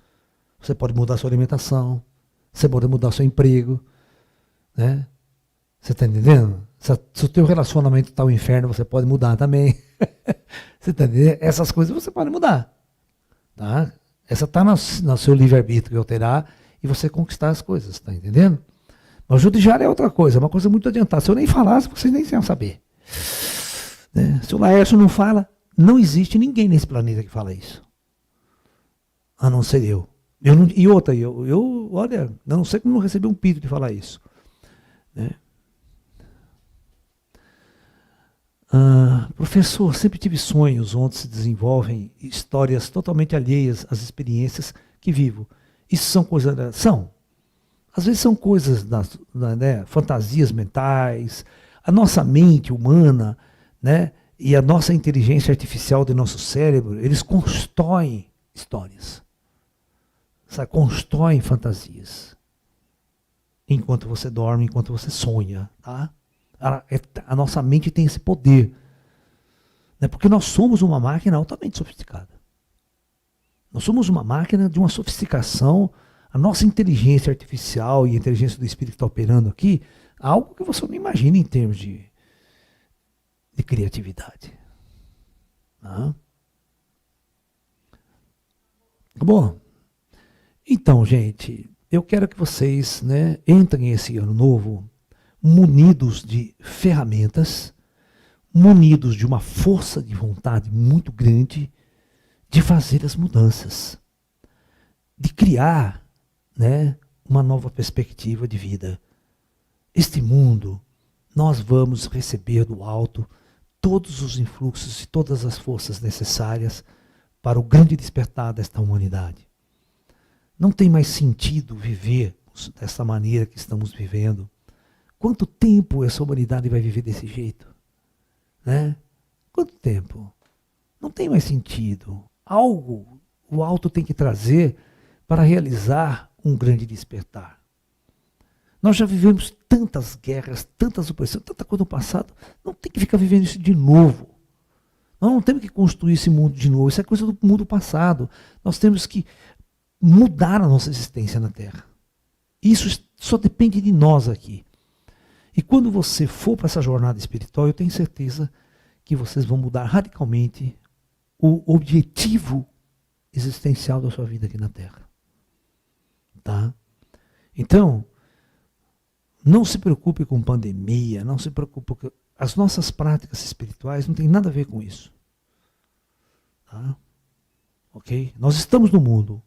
Você pode mudar a sua alimentação. Você pode mudar o seu emprego. Né? Você está entendendo? Se o teu relacionamento está um inferno, você pode mudar também. Você está entendendo? Essas coisas você pode mudar. Tá? Essa está no seu livre-arbítrio, alterar e você conquistar as coisas. Está entendendo? Mas o Djar é outra coisa, uma coisa muito adiantada. Se eu nem falasse, vocês nem iam saber. Né? Se o Laércio não fala, não existe ninguém nesse planeta que fala isso. A não ser eu. E outra, olha, eu não sei como não recebi um pito de falar isso. Né? Professor, sempre tive sonhos onde se desenvolvem histórias totalmente alheias às experiências que vivo. Isso são coisas... São. Às vezes são coisas, né, fantasias mentais, a nossa mente humana, né, e a nossa inteligência artificial do nosso cérebro, eles constroem histórias. Sabe? Constroem fantasias. Enquanto você dorme, enquanto você sonha. Tá? A nossa mente tem esse poder. Né, porque nós somos uma máquina altamente sofisticada. Nós somos uma máquina de uma sofisticação. A nossa inteligência artificial e a inteligência do espírito que está operando aqui, algo que você não imagina em termos de criatividade. Tá? Bom, então, gente, eu quero que vocês, né, entrem esse ano novo munidos de ferramentas, munidos de uma força de vontade muito grande de fazer as mudanças, de criar, né, uma nova perspectiva de vida. Este mundo, nós vamos receber do alto todos os influxos e todas as forças necessárias para o grande despertar desta humanidade. Não tem mais sentido viver dessa maneira que estamos vivendo. Quanto tempo essa humanidade vai viver desse jeito? Né? Quanto tempo? Não tem mais sentido. Algo o alto tem que trazer para realizar um grande despertar. Nós já vivemos tantas guerras, tantas opressões, tanta coisa no passado, não tem que ficar vivendo isso de novo. Nós não temos que construir esse mundo de novo, isso é coisa do mundo passado. Nós temos que mudar a nossa existência na Terra. Isso só depende de nós aqui. E quando você for para essa jornada espiritual, eu tenho certeza que vocês vão mudar radicalmente o objetivo existencial da sua vida aqui na Terra. Tá? Então, não se preocupe com pandemia, não se preocupe com... As nossas práticas espirituais não tem nada a ver com isso. Tá? Ok? Nós estamos no mundo,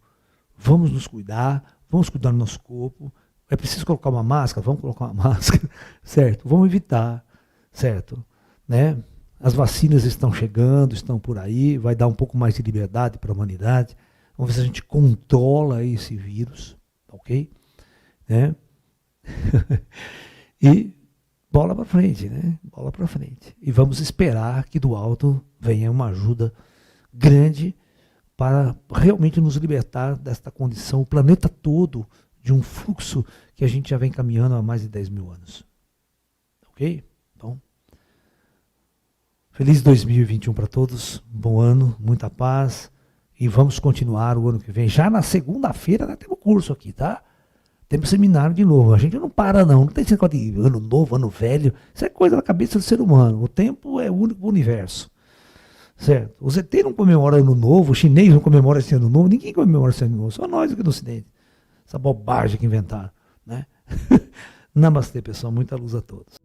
vamos nos cuidar, vamos cuidar do nosso corpo. É preciso colocar uma máscara? Vamos colocar uma máscara, certo? Vamos evitar, certo? Né? As vacinas estão chegando, estão por aí, vai dar um pouco mais de liberdade para a humanidade. Vamos ver se a gente controla esse vírus. Ok? Né? E bola para frente, né? Bola para frente. E vamos esperar que do alto venha uma ajuda grande para realmente nos libertar desta condição, o planeta todo, de um fluxo que a gente já vem caminhando há mais de 10 mil anos. Ok? Então, feliz 2021 para todos, bom ano, muita paz. E vamos continuar o ano que vem. Já na segunda-feira nós temos curso aqui, tá? Temos seminário de novo. A gente não para não tem esse negócio de ano novo, ano velho. Isso é coisa da cabeça do ser humano. O tempo é único no universo. Certo? O ZT não comemora ano novo, o chinês não comemora esse ano novo, ninguém comemora esse ano novo. Só nós aqui no Ocidente. Essa bobagem que inventaram. Né? Namastê, pessoal. Muita luz a todos.